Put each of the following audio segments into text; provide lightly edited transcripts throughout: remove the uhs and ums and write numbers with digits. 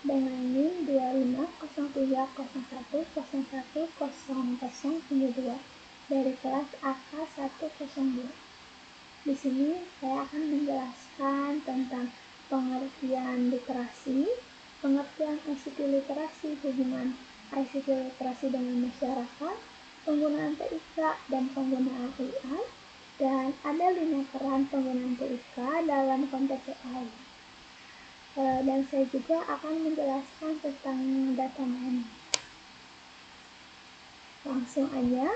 dengan NIM 250701010072 dari kelas AK 102. Di sini saya akan menjelaskan tentang pengertian literasi, pengertian ICT literasi, hubungan ICT literasi dengan masyarakat, penggunaan TIK dan penggunaan AI, dan ada 5 peran penggunaan TIK dalam konteks AI. Dan saya juga akan menjelaskan tentang data mining. Langsung aja.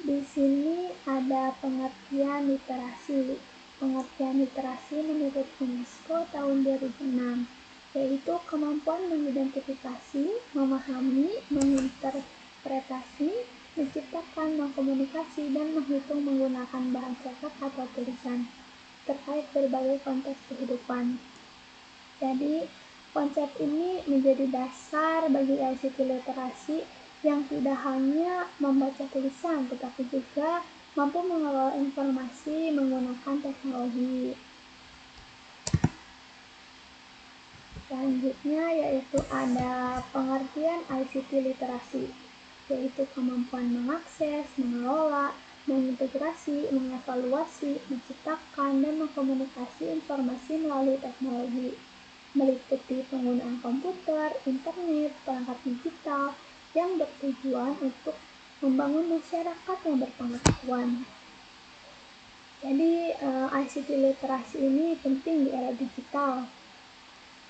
Di sini ada pengertian literasi. Pengertian literasi menurut UNESCO tahun 2006, yaitu kemampuan mengidentifikasi, memahami, menginterpretasi, menciptakan, mengkomunikasi, dan menghitung menggunakan bahan cetak atau tulisan terkait berbagai konteks kehidupan. Jadi, konsep ini menjadi dasar bagi ICT literasi yang tidak hanya membaca tulisan, tetapi juga mampu mengelola informasi menggunakan teknologi. Selanjutnya yaitu ada pengertian ICT literasi, yaitu kemampuan mengakses, mengelola, mengintegrasi, mengevaluasi, menciptakan, dan mengkomunikasi informasi melalui teknologi, meliputi penggunaan komputer, internet, perangkat digital yang bertujuan untuk membangun masyarakat yang berpengetahuan. Jadi ICT literasi ini penting di era digital.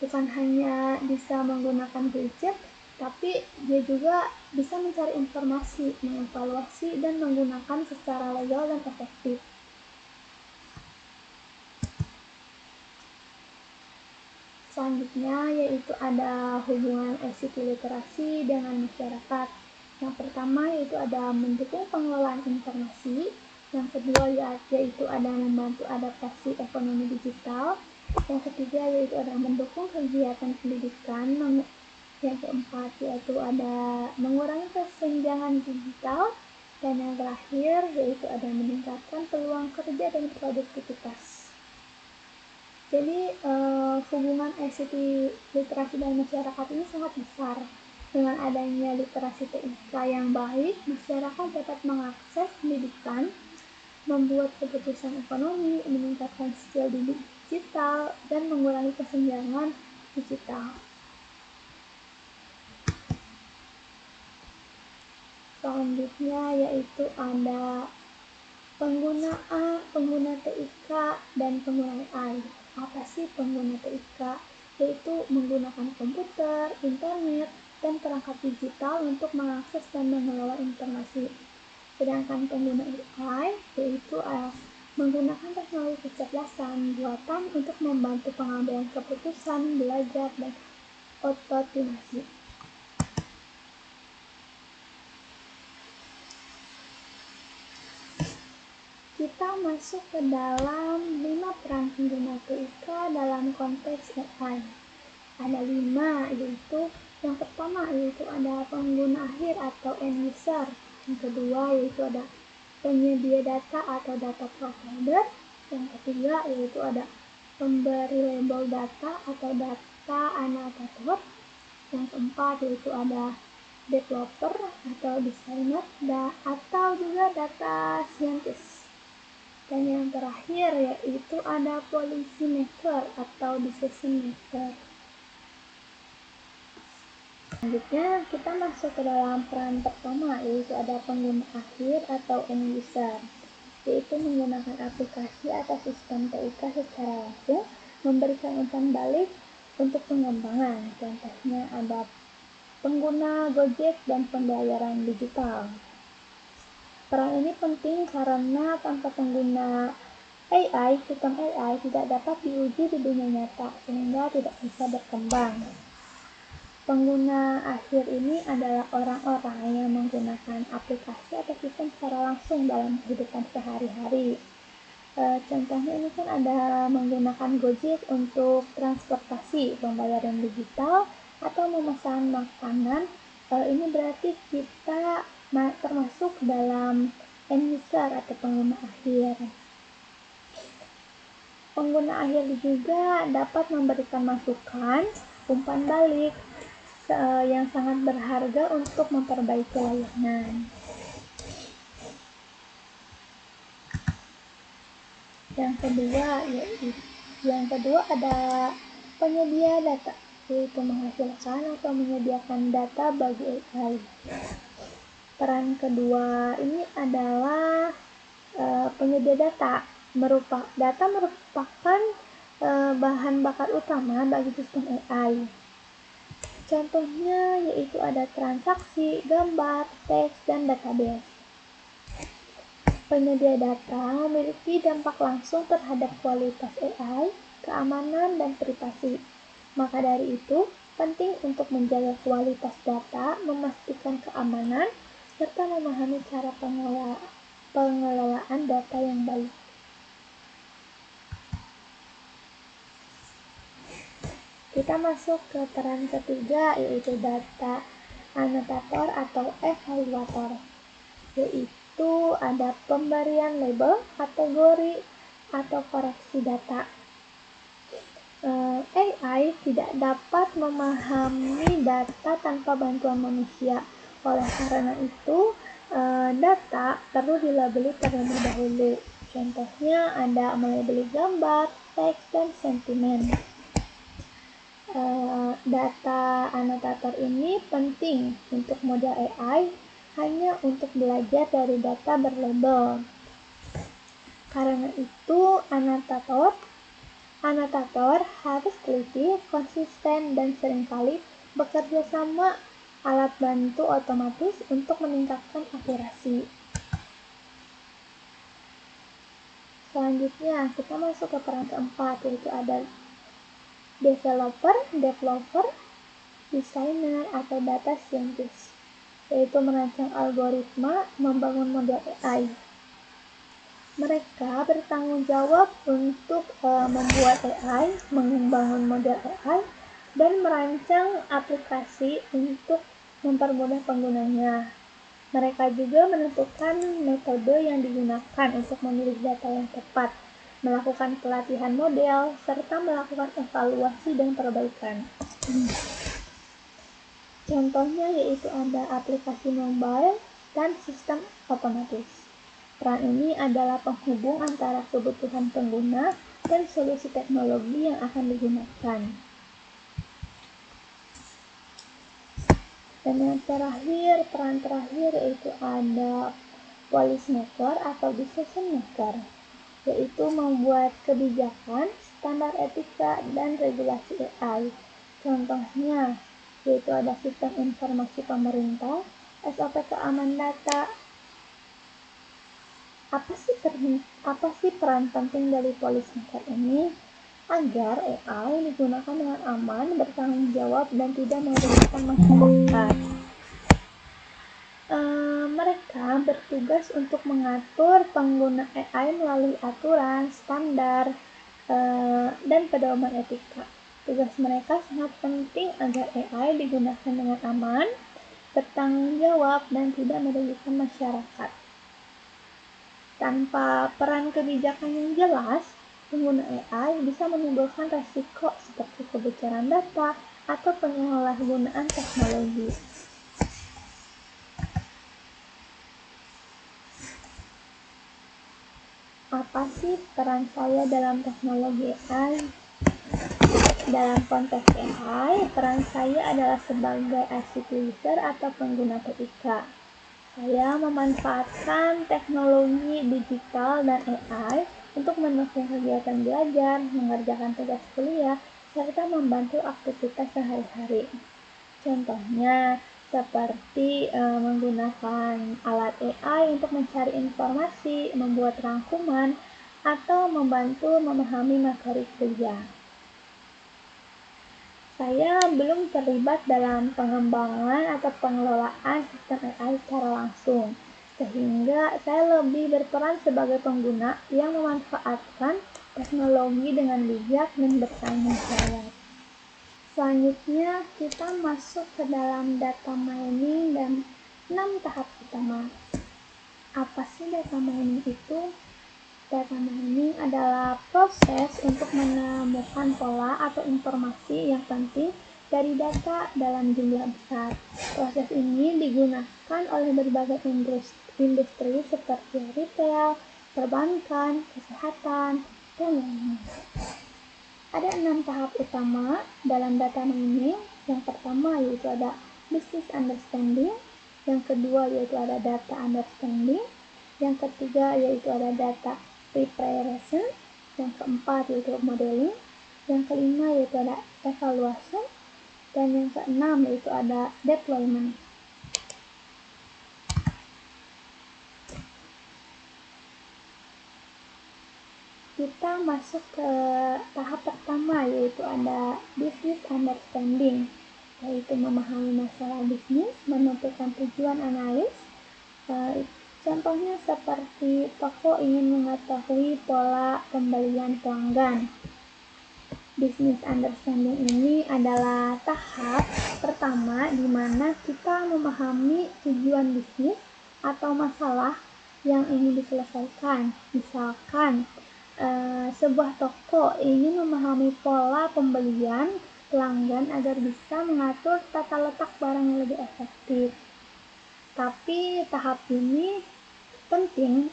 Bukan hanya bisa menggunakan gadget, tapi dia juga bisa mencari informasi, mengevaluasi, dan menggunakan secara legal dan efektif. Selanjutnya yaitu ada hubungan ICT literasi dengan masyarakat. Yang pertama yaitu ada mendukung pengelolaan informasi. Yang kedua yaitu ada membantu adaptasi ekonomi digital. Yang ketiga yaitu ada mendukung kegiatan pendidikan. Yang keempat yaitu ada mengurangi kesenjangan digital. Dan yang terakhir yaitu ada meningkatkan peluang kerja dan produktivitas. Jadi hubungan ICT literasi dan masyarakat ini sangat besar. Dengan adanya literasi TIK yang baik, masyarakat dapat mengakses pendidikan, membuat keputusan ekonomi, meningkatkan skill digital, dan mengurangi kesenjangan digital. Selanjutnya yaitu ada pengguna TIK dan pengguna AI. Apa sih pengguna TIK? Yaitu menggunakan komputer, internet, dan perangkat digital untuk mengakses dan mengelola informasi. Sedangkan pengguna AI yaitu menggunakan teknologi kecerdasan buatan untuk membantu pengambilan keputusan, belajar, dan otomatisasi. Kita masuk ke dalam 5 peran pengguna TIK dalam konteks AI. Ada 5, yaitu yang pertama yaitu ada pengguna akhir atau end user. Yang kedua yaitu ada penyedia data atau data provider. Yang ketiga yaitu ada pemberi label data atau data anotator. Yang keempat yaitu ada developer atau designer atau juga data scientist. Dan yang terakhir yaitu ada policy maker atau decision maker. Selanjutnya kita masuk ke dalam peran pertama yaitu ada pengguna akhir atau end user, yaitu menggunakan aplikasi atau sistem TIK secara langsung, memberikan umpan balik untuk pengembangan. Contohnya ada pengguna Gojek dan pembayaran digital. Peran ini penting karena tanpa pengguna AI, sistem AI tidak dapat diuji di dunia nyata sehingga tidak bisa berkembang. Pengguna akhir ini adalah orang-orang yang menggunakan aplikasi atau sistem secara langsung dalam kehidupan sehari-hari. Contohnya ini kan ada menggunakan Gojek untuk transportasi, pembayaran digital, atau memesan makanan. Ini berarti kita termasuk dalam end user atau pengguna akhir. Pengguna akhir juga dapat memberikan masukan, umpan balik yang sangat berharga untuk memperbaiki layanan. Yang kedua ada penyedia data, yaitu menghasilkan atau menyediakan data bagi AI. Peran kedua ini adalah penyedia data. Data merupakan bahan bakar utama bagi sistem AI. Contohnya yaitu ada transaksi, gambar, teks, dan database. Penyedia data memiliki dampak langsung terhadap kualitas AI, keamanan, dan privasi. Maka dari itu, penting untuk menjaga kualitas data, memastikan keamanan, serta memahami cara pengelolaan data yang baik. Kita masuk ke peran ketiga, yaitu data anotator atau evaluator, yaitu ada pemberian label, kategori, atau koreksi data. AI tidak dapat memahami data tanpa bantuan manusia. Oleh karena itu, data perlu dilabeli terlebih dahulu. Contohnya ada melabeli gambar, teks, dan sentimen. Data anotator ini penting untuk model AI hanya untuk belajar dari data berlabel. Karena itu, anotator harus teliti, konsisten, dan seringkali bekerja sama alat bantu otomatis untuk meningkatkan akurasi. Selanjutnya, kita masuk ke peran keempat, yaitu ada developer, designer, atau data scientist, yaitu merancang algoritma, membangun model AI. Mereka bertanggung jawab untuk membuat AI, membangun model AI, dan merancang aplikasi untuk mempermudah penggunanya. Mereka juga menentukan metode yang digunakan untuk memilih data yang tepat, melakukan pelatihan model, serta melakukan evaluasi dan perbaikan. Contohnya yaitu ada aplikasi mobile dan sistem otomatis. Peran ini adalah penghubung antara kebutuhan pengguna dan solusi teknologi yang akan digunakan. Dan yang terakhir, peran terakhir yaitu ada policy maker atau decision maker, yaitu membuat kebijakan, standar etika, dan regulasi AI. Contohnya yaitu ada sistem informasi pemerintah, SOP keamanan data. Apa sih peran penting dari policy maker ini? Agar AI digunakan dengan aman, bertanggung jawab, dan tidak merugikan masyarakat. Mereka bertugas untuk mengatur pengguna AI melalui aturan, standar, dan pedoman etika. Tugas mereka sangat penting agar AI digunakan dengan aman, bertanggung jawab, dan tidak merugikan masyarakat. Tanpa peran kebijakan yang jelas, pengguna AI bisa menimbulkan resiko seperti kebocoran data atau penyalahgunaan teknologi. Apa sih peran saya dalam teknologi AI? Dalam konteks AI, peran saya adalah sebagai ICT user atau pengguna TIK. Saya memanfaatkan teknologi digital dan AI untuk mendukung kegiatan belajar, mengerjakan tugas kuliah, serta membantu aktivitas sehari-hari. Contohnya seperti menggunakan alat AI untuk mencari informasi, membuat rangkuman, atau membantu memahami materi kuliah. Saya belum terlibat dalam pengembangan atau pengelolaan sistem AI secara langsung, sehingga saya lebih berperan sebagai pengguna yang memanfaatkan teknologi dengan bijak dan bertanggung jawab. Selanjutnya, kita masuk ke dalam data mining dan 6 tahap utama. Apa sih data mining itu? Data mining adalah proses untuk menemukan pola atau informasi yang penting dari data dalam jumlah besar. Proses ini digunakan oleh berbagai industri seperti retail, perbankan, kesehatan, dan lainnya. Ada 6 tahap utama dalam data mining. Yang pertama yaitu ada business understanding, yang kedua yaitu ada data understanding, yang ketiga yaitu ada data preparation, yang keempat yaitu modeling, yang kelima yaitu ada evaluation, dan yang keenam yaitu ada deployment. Kita masuk ke tahap pertama yaitu ada business understanding, yaitu memahami masalah bisnis, menentukan tujuan analis. Contohnya seperti toko ingin mengetahui pola pembelian pelanggan. Business understanding ini adalah tahap pertama di mana kita memahami tujuan bisnis atau masalah yang ingin diselesaikan. Misalkan sebuah toko ingin memahami pola pembelian pelanggan agar bisa mengatur tata letak barang yang lebih efektif. Tapi tahap ini penting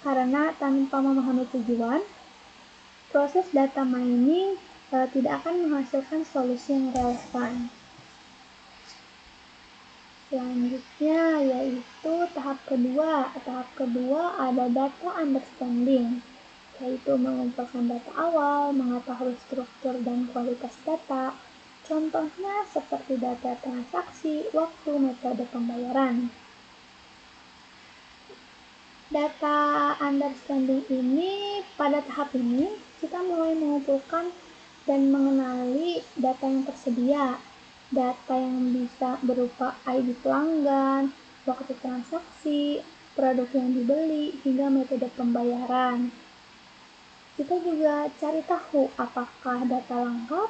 karena tanpa memahami tujuan, proses data mining tidak akan menghasilkan solusi yang relevan. Selanjutnya yaitu tahap kedua. Tahap kedua ada data understanding, yaitu mengumpulkan data awal, mengetahui struktur dan kualitas data. Contohnya seperti data transaksi, waktu, metode pembayaran. Data understanding ini, pada tahap ini kita mulai mengumpulkan dan mengenali data yang tersedia. Data yang bisa berupa ID pelanggan, waktu transaksi, produk yang dibeli, hingga metode pembayaran. Kita juga cari tahu apakah data lengkap,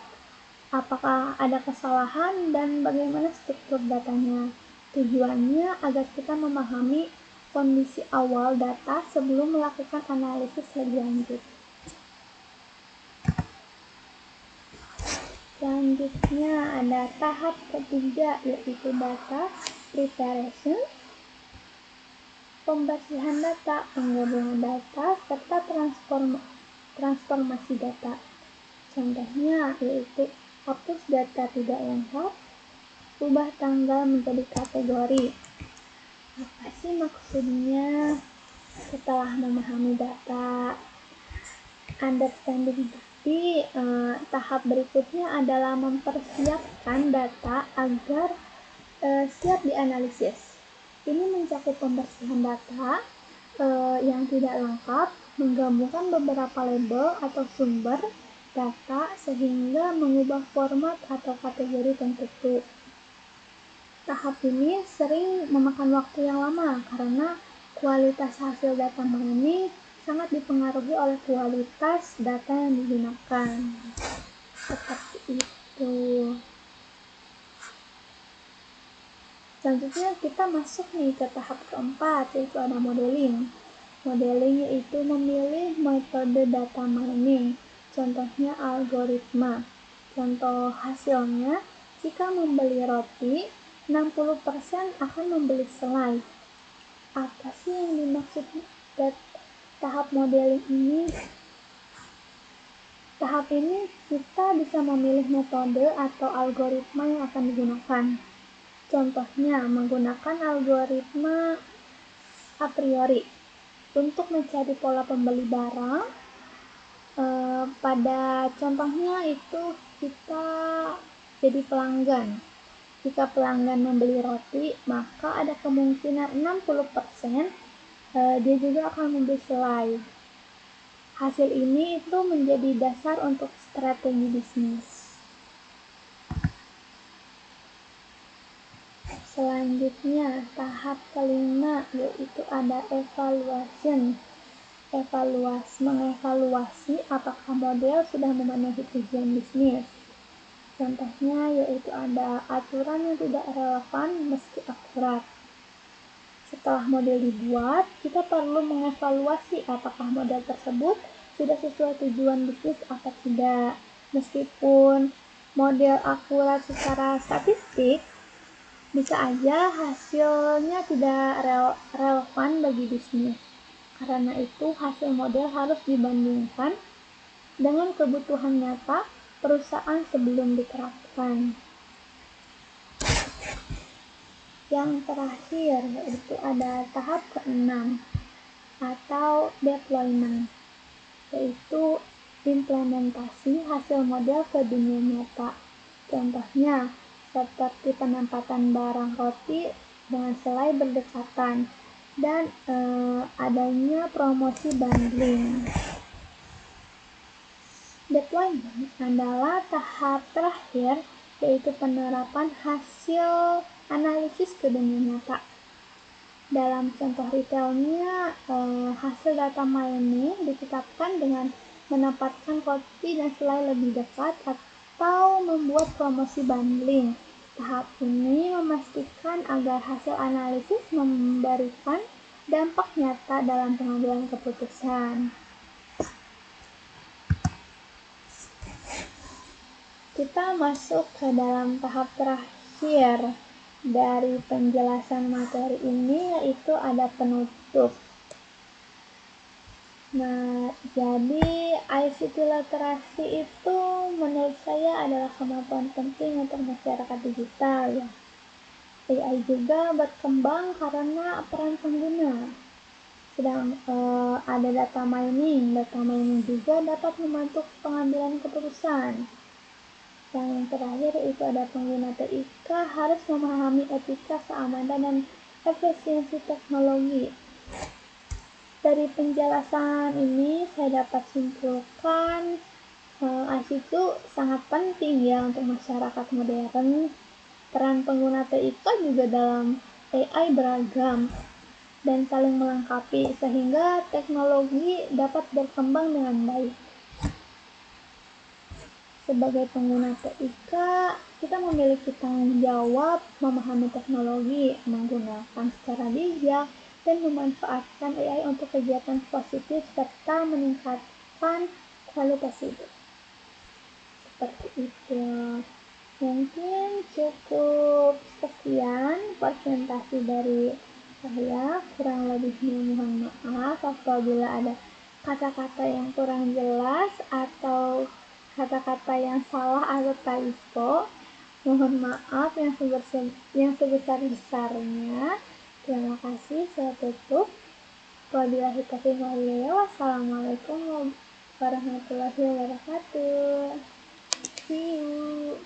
apakah ada kesalahan, dan bagaimana struktur datanya. Tujuannya agar kita memahami kondisi awal data sebelum melakukan analisis lebih lanjut. Selanjutnya ada tahap ketiga yaitu data preparation, pembersihan data, penggabungan data, serta transformasi data. Contohnya yaitu hapus data tidak lengkap, ubah tanggal menjadi kategori. Apa sih maksudnya? Setelah memahami data understanding tadi, tahap berikutnya adalah mempersiapkan data agar siap dianalisis. Ini mencakup pembersihan data yang tidak lengkap, menggabungkan beberapa label atau sumber data sehingga mengubah format atau kategori tertentu. Tahap ini sering memakan waktu yang lama karena kualitas hasil data mining sangat dipengaruhi oleh kualitas data yang digunakan. Seperti itu. Selanjutnya kita masuk ke tahap keempat, yaitu ada modeling. Modeling yaitu memilih metode data mining, contohnya algoritma. Contoh hasilnya, jika membeli roti, 60% akan membeli selai. Apa sih yang dimaksud tahap modeling ini? Tahap ini kita bisa memilih metode atau algoritma yang akan digunakan. Contohnya menggunakan algoritma a priori untuk mencari pola pembeli barang. Pada contohnya itu kita jadi pelanggan. Jika pelanggan membeli roti, maka ada kemungkinan 60% dia juga akan membeli selai. Hasil ini itu menjadi dasar untuk strategi bisnis. Selanjutnya, tahap kelima yaitu ada evaluation. Mengevaluasi apakah model sudah memenuhi tujuan bisnis. Contohnya yaitu ada aturan yang tidak relevan meski akurat. Setelah model dibuat, kita perlu mengevaluasi apakah model tersebut sudah sesuai tujuan bisnis atau tidak. Meskipun model akurat secara statistik, bisa aja hasilnya tidak relevan bagi bisnis. Karena itu, hasil model harus dibandingkan dengan kebutuhan nyata perusahaan sebelum diterapkan. Yang terakhir yaitu ada tahap ke-6 atau deployment, yaitu implementasi hasil model ke dunia nyata. Contohnya seperti penempatan barang roti dengan selai berdekatan dan adanya promosi bundling. Deployment adalah tahap terakhir, yaitu penerapan hasil analisis ke dunia nyata. Dalam contoh retailnya, hasil data mining ditetapkan dengan menempatkan roti dan selai lebih dekat atau membuat promosi bundling. Tahap ini memastikan agar hasil analisis memberikan dampak nyata dalam pengambilan keputusan. Kita masuk ke dalam tahap terakhir dari penjelasan materi ini, yaitu ada penutup. Nah, jadi ICT literasi itu menurut saya adalah kemampuan penting untuk masyarakat digital ya. AI juga berkembang karena peran pengguna. Sedang ada data mining juga dapat membantu pengambilan keputusan. Yang terakhir itu ada pengguna TIK harus memahami etika, keamanan, dan efisiensi teknologi. Dari penjelasan ini saya dapat simpulkan ICT itu sangat penting ya untuk masyarakat modern. Peran pengguna TIK juga dalam AI beragam dan saling melengkapi sehingga teknologi dapat berkembang dengan baik. Sebagai pengguna TIK, kita memiliki tanggung jawab memahami teknologi, menggunakan secara bijak, dan memanfaatkan AI untuk kegiatan positif serta meningkatkan kualitas hidup. Seperti itu. Mungkin cukup sekian presentasi dari saya. Kurang lebihnya mohon maaf apabila ada kata-kata yang kurang jelas atau kata-kata yang salah atau typo. Mohon maaf yang sebesar-besarnya. Terima kasih, saya tutup. Wabillahi taufiq wal hidayah. Wassalamualaikum warahmatullahi wabarakatuh. See you.